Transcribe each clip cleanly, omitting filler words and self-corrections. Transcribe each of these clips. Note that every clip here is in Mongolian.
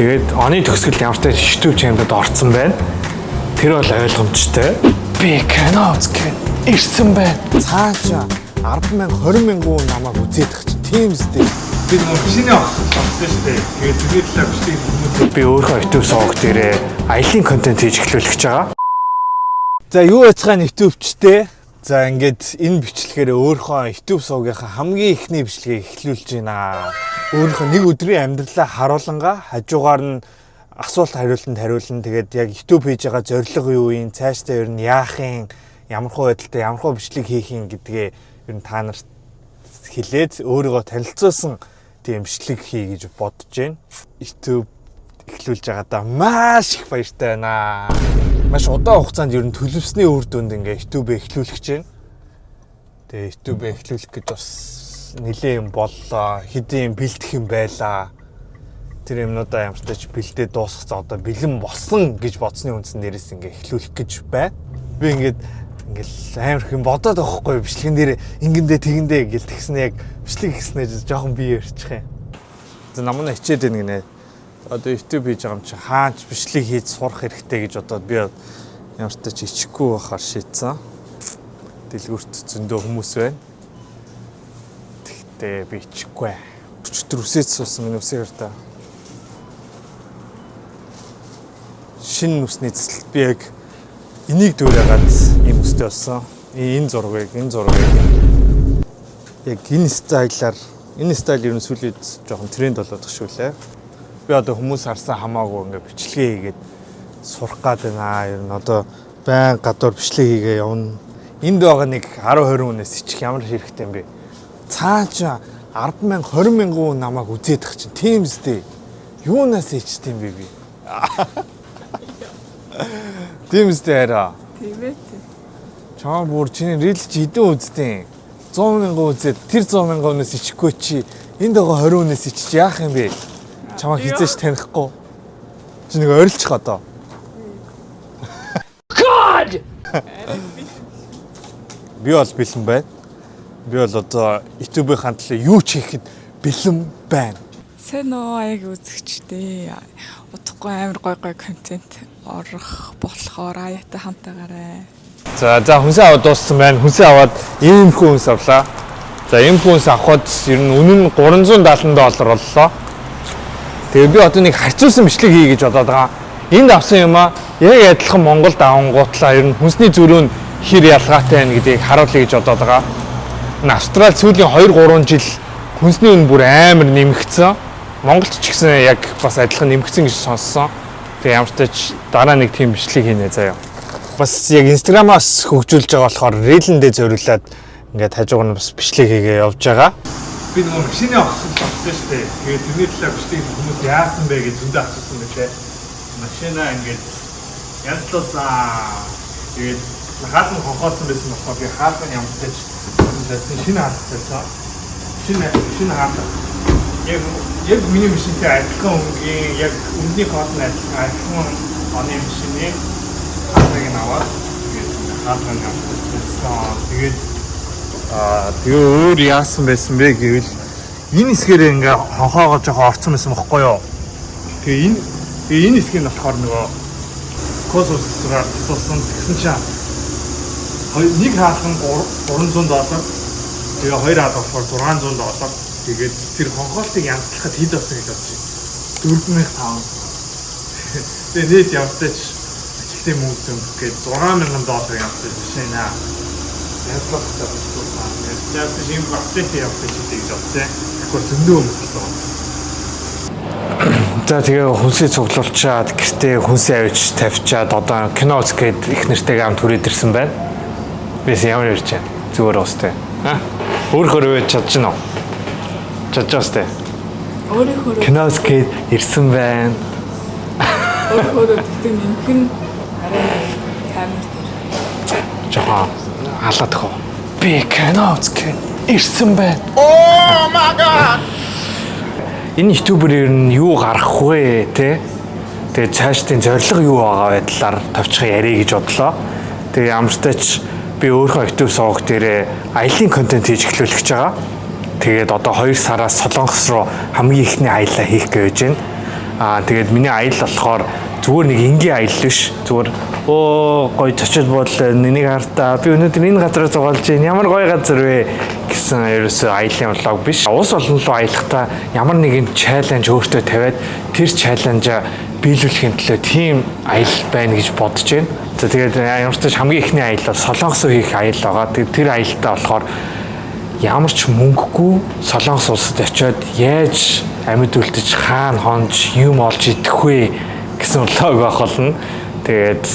Тэгээд оны төгсгөл ямар ч YouTube channel-д орсон байна. Тэр бол ойлгомжтой. Би кино үзэх ирсэн байна. Цаашаа 10,000 20,000 намайг үзээд тах чинь тийм үстэй. Би нэг шинэ авсан шүү дээ. Тэгээд тэгээд л бичлэг хүмүүс Би өөрөө YouTube суваг дээрээ аялын контент хийж эхлүүлэх гэж байгаа. За юу яцгаа нэвтөвчтэй. За ингээд энэ бичлэгээр өөрөө YouTube сувгийнхаа хамгийн ихний бичлэгийг эхлүүлж байна. Өөрийнхөө нэг өдрийн амьдралаа харуулнгаа хажуугаар нь асуулт хариултанд хариулна. Тэгээд яг YouTube хийж байгаа зорилго юу юм, цаашдаа ер нь яах юм, ямархуу байдалтай ямархуу бичлэг хийх юм гэдгээ ер нь та нарт хэлээд өөрийгөө танилцуулсан тийм бичлэг хий гэж бодож байна. YouTube эхлүүлж байгаадаа маш их баяртай байна. Маш удаан хугацаанд ер нь төлөвсний үр дүнд ингээ YouTube эхлүүлэх гэж байна. Тэгээ YouTube эхлүүлэх гэж бас нэлээд юм боллоо. Хэдийн бэлдэх юм байлаа. Тэр юмнуудаа ямар ч тач бэлдээ дуусгацаа одоо бэлэн болсон гэж бодсны үндсэн дээрээс ингээ эхлүүлэх гэж байна. Би ингээл амар их юм бодоод байгаа хгүй бичлэгэн дээр ингэндээ тэгэндээ гэл тэгснэ яг бичлэг хийснээр жоохон бие өрчих юм. За намайг хичээд байна гинэ. Одоо YouTube хийж байгаа юм чи хаач бичлэг хийж сурах хэрэгтэй гэж бодоод би ямар ч тач ичихгүй байхаар шийдсэн. Дэлгүүрт зөндөө хүмүүс байна. Тэгтээ би ичихгүй. Өчтөр үсээд суусан минь үсээр та. Шинэ нүсний цэцэлт би яг энийг дүүрээгаад ийм үстэй болсон. Энэ зургийг яг энэ стайлаар энэ стайл ер нь сүүлийн жоохон тренд болоод тах шүү лээ. Би одоо хүмүүс харсан хамаагүй ингээ бичлэгээ хийгээд сурах гад байна. Ер нь одоо байн гадуур бичлэг хийгээ явна. Энд байгаа нэг 10-20 хүнээс ичих ямар хэрэгтэй юм бэ? Цаашаа 10,000 20,000 намайг үзээд тах чинь тийм үстэй. Юунаас ичт юм бэ би? Тийм үстэй хараа. Тийм ээ. Чам бүр чиний рил чи хэдэн үзтیں۔ 100,000 үзээд тэр 100,000-аас ичихгүй чи энд байгаа 20 хүнээс ичиж яах юм бэ? Чамаа хизээш танихгүй. Чи нэг ойрлчих одоо. God! Би бол бэлэн байна. Би бол одоо YouTube-ийн хандлаа юу ч хийхэд бэлэн байна. Сайн уу аяг үзэгчтэй. Удахгүй амар гой контент орох болохоор аяатай хамтаагаарай. За хүнсээ аваад дууссан байна. Хүнсээ аваад ийм хүнс авлаа. За ийм хүнс авахд ер нь үнэн нь $370 боллоо. Тэгээ би одоо нэг харьцуулсан бичлэг хий гэж бодоод байгаа. Энд авсан юм аа яг адилхан Монголд авангуутлаа ер нь хүнсний зөрүү нь хэр ялгаатай байна гэдгийг харуулъя гэж бодоод байгаа. Австрали сүүлийн 2-3 жил хүнсний үн бүр амар нэмэгдсэн. Монголд ч гэсэн яг бас адилхан нэмэгдсэн гэж сонссон. Тэгээ ямар ч тач дараа нэг тийм бичлэг хийнэ заяа. Бас яг Instagram-аас хөгжүүлж байгаа болохоор Reel-ндээ зориулаад ингээд хажуугаар нь бас бичлэг хийгээ явж байгаа. би нэг шинэ авсан шүү дээ. Тэгээд тэрний талаар бичлэг хүмүүс яасан бэ гэж зөндөө асуусан байлээ. Машина ингээд янзлуулсан. Тэгээд хаалт нь хонхооцсон байсан болохоор би хаалт нь ямар ч тач шинэ хаалт байсан. Шинэ хаалт. Яг миний машинтай адилхан өнгийн яг өмнөний хаалтны адилхан оны машины хаалтыг аваад хаалт нь авчихсан. Тэгээд Тэгээ өөр яасан байсан бэ гэвэл энэ хэсгээр ингээ хонхоогоо жоохон орцсон байсан байхгүй юу? Тэгээ энэ хэсгийг болохоор нөгөө космосоор тусалсан гэсэн чинь нэг хаалхан $300. Тэгээ хоёр хаалх болохоор $600. Тэгээд тэр хонхоолтыг янзлахад хэд болсон гэж бодчих. $4,500. Тэгээ нийт явтаж ажилтны мөнгө зөмбөх гээд $6,000 явтаж машина. Янзлах тавьчихсан. Янзлах юм апдейт явуулж гэж бодсон. Тэгэхгүй зөндөө хүмүүс болсон. За тэгээ хүнсээ цуглуулчаад гэртээ хүнсээ авч тавьчаад одоо кино үзгээд их нэртэйгээ хамт хүрээд ирсэн байна. Бис ямар ярьж байна? Зүгээр уустай. Өөрөөр чадчихна уу? Чадчихстай. Өөрөөр кино үзгээд ирсэн байна. өөрөөр тэгтээ нэмхэн арай камер дээр. Жохоо халаад хөө. Би кино үзгээд ирсэн байна. Oh my god. Энэ ютубер ер нь юу гарах вэ те? Тэгээ цаашдын зорилго юу байгаа байдлаар товчхон ярих гэж бодлоо. Тэгээ ямар ч тач би өөрөө YouTube суваг дээр аялын контент хийж эхлүүлэх гэж байгаа. Тэгээд одоо 2 сараас Солонгос руу хамгийн ихний аялал хийх гэж байна. Тэгээд миний аял болохоор зүгээр нэг энгийн аял биш. Зүгээр гоё чочод бодлоо нэг хартаа би өнөөдөр энэ газараа зугаалж байна. Ямар гоё газар вэ гэсэн ерөөсөө аялын влог биш. Ус олон руу аялахдаа ямар нэгэн чаленж өөртөө тавиад тэр чаленжаа биелүүлэхийн төлөө тийм аял байна гэж бодож байна. За тэгээд ямар ч хамгийн ихний аял бол Солонгос хийх аял байгаа. Тэгээд тэр аялалтаа болохоор ямар ч мөнгөгүй Солонгос улсад очиод яаж амьд үлдэж хаана хонж юм олж идэх вэ гэсэн влог байх болно. Тэгээд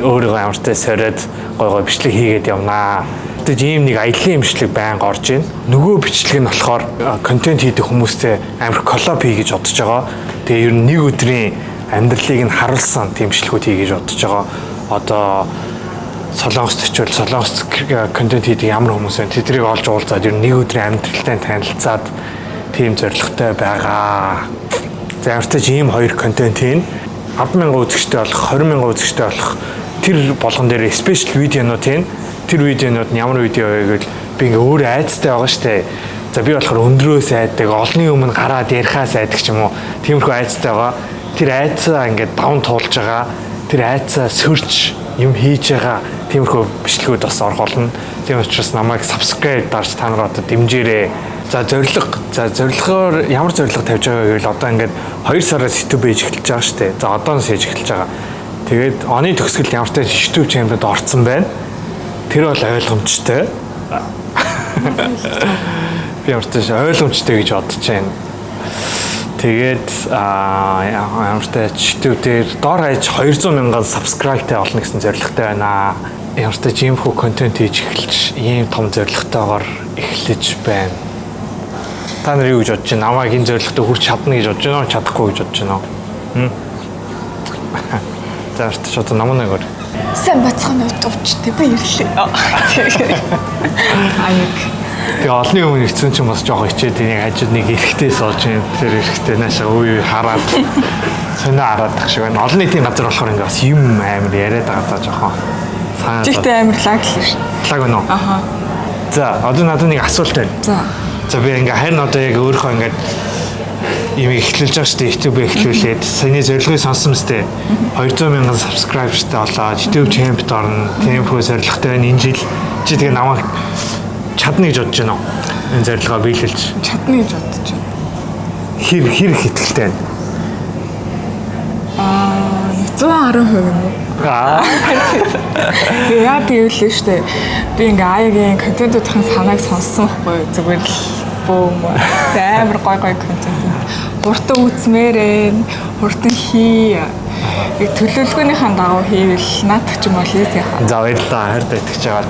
өөрийгөө ямар ч сориод гой бичлэг хийгээд явнаа. Тэгээд ийм нэг аялын бичлэг байнга орж ийн. Нөгөө бичлэг нь болохоор контент хийдэг хүмүүстэй амар коллаб хий гэж бодож байгаа. Тэгээд ер нь нэг өдрийн амьдралыг нь харуулсан тийм бичлэгүүд хий гэж бодож байгаа. Одоо Солонгост очивол Солонгос контент хийдэг ямар хүмүүс вэ? Тэдрийг олж уулзаад ер нь нэг өдрийн амьдралтай танилцаад тийм зорилготой байгаа. За ямарчж ийм хоёр контент хийн 10,000 үзэгчтэй болох 20,000 үзэгчтэй болох тэр болгон дээр спешиал видеонууд хийн. Тэр видеонууд нь ямар видео вэ гэвэл би ингээ өөр айцтай байгаа штэ. За би болохоор өндрөөс айдаг, олонний өмнө гараад ярихаас айдаг ч юм уу. Тиймэрхүү айцтай байгаа. Тэр айцаа ингээ даван туулж байгаа. Тэр айцаа сөрч юм хийж байгаа. Тиймэрхүү бичлэгүүд бас орох болно. Тийм учраас намайг subscribe дарж та нар одоо дэмжээрэй. За зорилгоор ямар зорилго тавьж байгаа гэвэл одоо ингээд 2 сараас YouTube пэйж эхэлж байгаа шүү дээ. За одооноос хийж эхэлж байгаа. Тэгээд оны төгсгөл ямар ч YouTube чанарт орсон байна. Тэр бол ойлгомжтой. Би ямар ч ойлгомжтой гэж бодож байна. Тэгээд ямар ч YouTube дээр доор хаяж 200,000 subscribe-тай болно гэсэн зорилготой байна. Ямар ч иймэрхүү контент хийж эхэлж ийм том зорилготойгоор эхлэж байна. Та нар юу гэж бодож байна? Намайг энэ зорилготой хүрч чадна гэж бодож байна уу? Чадахгүй гэж бодож байна уу? За ч одоо намайг өөр. Сайн бацхан өвчтэй баярлалаа. Аяг. Тэгээ олны өмнө ирсэн чинь бас жоохон хичээд нэг хажууд нэг эрэхтэй сууж байна. Тэр эрэхтэй наашаа үе хараад сонио хараад тах шиг байна. Олон нийтийн газар болохоор ингээ бас юм амар яриад байгаа даа жоохон. Чихтэй амар лаг л шүү. Лаг байна уу? Аха. За одоо надад нэг асуулт байна. За би ингээ харин одоо яг өөрөө ингээ юм эхлүүлж байгаа шүү дээ. YouTube эхлүүлээд саяны зорилгыг сонсон мэт 200,000 subscriberтэй болоод YouTube channel-д орно. Тиймэрхүү зорилготой байна энэ жил. Чи тэгээ намайг чадна гэж бодож байна уу? Энэ зорилгоо биелүүлж. Чадна гэж бодож байна. Хэр хэтгэлтэй байна? 110% юм уу? Яа гэвэл шүү дээ. Би ингээ аягийн контентуудын санааг сонссон байхгүй зүгээр л бөөм амар гой контент. Хурдан үзмээрээ, хурдан хий. Яг төлөвлөгөөнийхаа дагуу хийвэл наадах ч юм бол easy хаа. За баярлалаа хайр татгэж байгаа.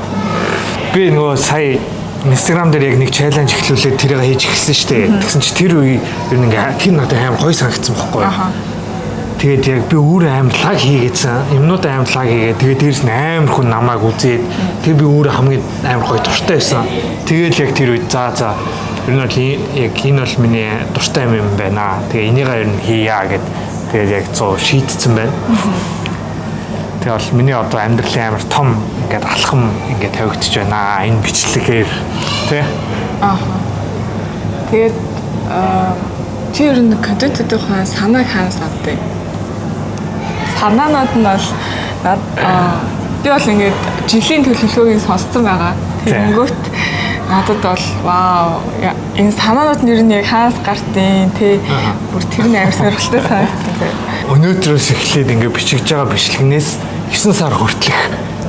Би нөгөө сая Instagram дээр яг нэг чаленж эхлүүлээд тэрийг хийж эхэлсэн шүү дээ. Тэгсэн чи тэр үе ер нь ингээ тэр надад амар гоё санагдсан байхгүй юу? Тэгээд яг би өөрөө амар лаг хийгээдсэн. Юмнууд амар лаг хийгээд тэгээд дээрс нь амар хүн намайг үзээд тэр би өөрөө хамгийн амар гоё дуртай байсан. Тэгээд яг тэр үед за ер нь бол яг энэ бол миний дуртай юм байна. Тэгээ энийг ер нь хийя гэд тэгээд яг 100 шийдсэн байна. Тэгээ бол миний одоо амьдралын амар том ингээд алхам ингээд тавигдчих байна. Энэ бичлэгээр тий. Тэгээд чи ер нь контентуудын санааг хаанаас авдаг? Санаанууд нь бол би бол ингээд жилийн төлөвлөгөөгийг сонссон байгаа. Тэгэнгүүт надад бол вау энэ санаанууд нь ер нь яг хаас гартын тий бүр тэр нь амар сонирхолтой санагдсан тий. Өнөөдрөөс эхлээд ингээд бичиж байгаа бичлэгнээс 9 сар хүртэлх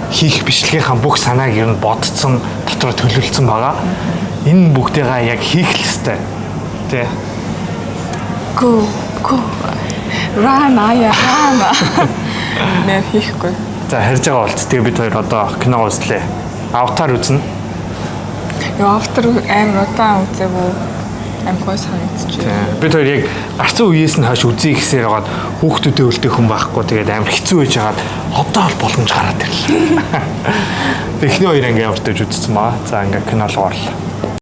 хийх бичлэгийнхаа бүх санааг ер нь бодцсон дотроо төлөвлөсөн байгаа. Энэ бүгдээгээ яг хийх л ёстой тий. Go Рана. Нэ хийхгүй. За харж байгаа болт. Тэгээ бид хоёр одоо кино үзлээ. Аватар үзнэ. Аватар амар удаан үзээгүй амар гой санагдчихэ. Бид хоёр яг гарцсан үеэс нь хойш үзье гэсээр хагаад хүүхдүүдэд үлдэх хүн байхгүй. Тэгээд амар хэцүү байж хагаад одоо л боломж гараад ирлээ. Эхний хоёр анги ямар ч үзсэн баа. За ингээ кино руу орлоо.